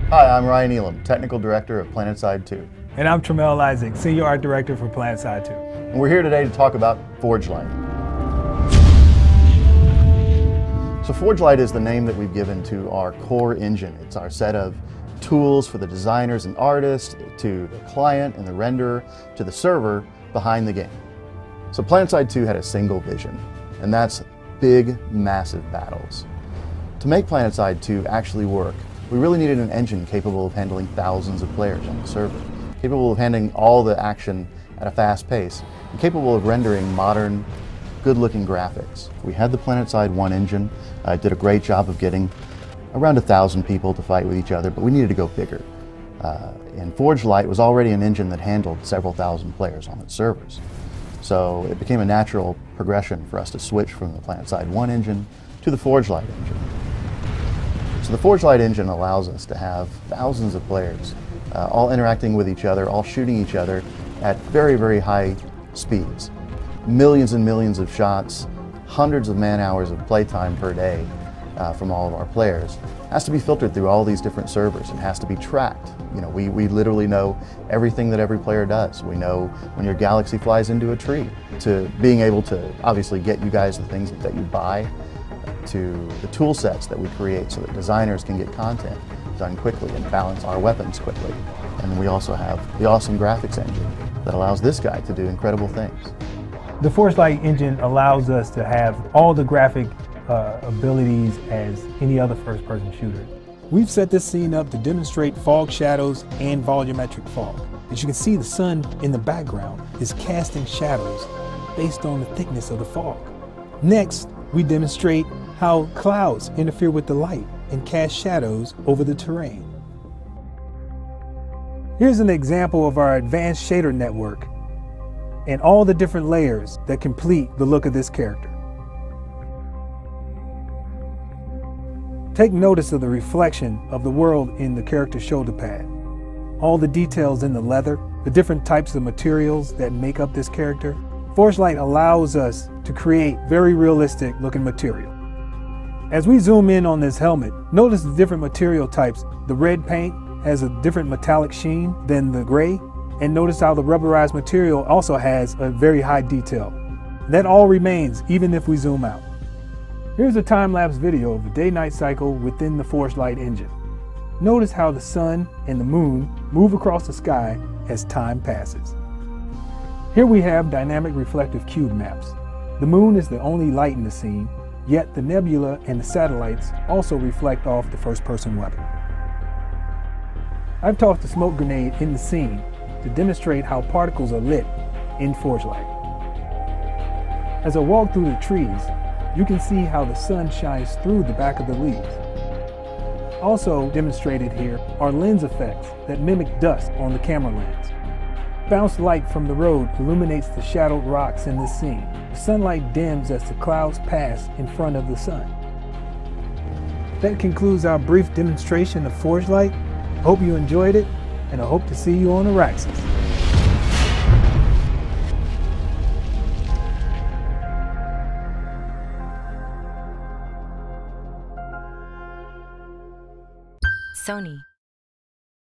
Hi, I'm Ryan Elam, Technical Director of PlanetSide 2. And I'm Tramel Isaac, Senior Art Director for PlanetSide 2. And we're here today to talk about ForgeLight. So ForgeLight is the name that we've given to our core engine. It's our set of tools for the designers and artists, to the client and the renderer, to the server behind the game. So PlanetSide 2 had a single vision, and that's big, massive battles. To make PlanetSide 2 actually work, we really needed an engine capable of handling thousands of players on the server, capable of handling all the action at a fast pace, and capable of rendering modern, good-looking graphics. We had the PlanetSide 1 engine. It did a great job of getting around 1,000 people to fight with each other, but we needed to go bigger. And ForgeLight was already an engine that handled several thousand players on its servers. So it became a natural progression for us to switch from the PlanetSide 1 engine to the ForgeLight engine. So the ForgeLight engine allows us to have thousands of players all interacting with each other, all shooting each other at very, very high speeds. Millions and millions of shots, hundreds of man-hours of playtime per day from all of our players. It has to be filtered through all these different servers and has to be tracked. You know, we literally know everything that every player does. We know when your galaxy flies into a tree, to being able to obviously get you guys the things that you buy, to the tool sets that we create so that designers can get content done quickly and balance our weapons quickly. And we also have the awesome graphics engine that allows this guy to do incredible things. The ForgeLight engine allows us to have all the graphic abilities as any other first-person shooter. We've set this scene up to demonstrate fog shadows and volumetric fog. As you can see, the sun in the background is casting shadows based on the thickness of the fog. Next, we demonstrate how clouds interfere with the light and cast shadows over the terrain. Here's an example of our advanced shader network and all the different layers that complete the look of this character. Take notice of the reflection of the world in the character's shoulder pad. All the details in the leather, the different types of materials that make up this character. ForgeLight allows us to create very realistic looking material. As we zoom in on this helmet, notice the different material types. The red paint has a different metallic sheen than the gray, and notice how the rubberized material also has a very high detail. That all remains even if we zoom out. Here's a time-lapse video of the day-night cycle within the ForgeLight engine. Notice how the sun and the moon move across the sky as time passes. Here we have dynamic reflective cube maps. The moon is the only light in the scene, yet the nebula and the satellites also reflect off the first-person weapon. I've tossed a smoke grenade in the scene to demonstrate how particles are lit in ForgeLight. As I walk through the trees, you can see how the sun shines through the back of the leaves. Also demonstrated here are lens effects that mimic dust on the camera lens. Bounced light from the road illuminates the shadowed rocks in this scene. The sunlight dims as the clouds pass in front of the sun. That concludes our brief demonstration of ForgeLight. Hope you enjoyed it, and I hope to see you on Araxis. Sony.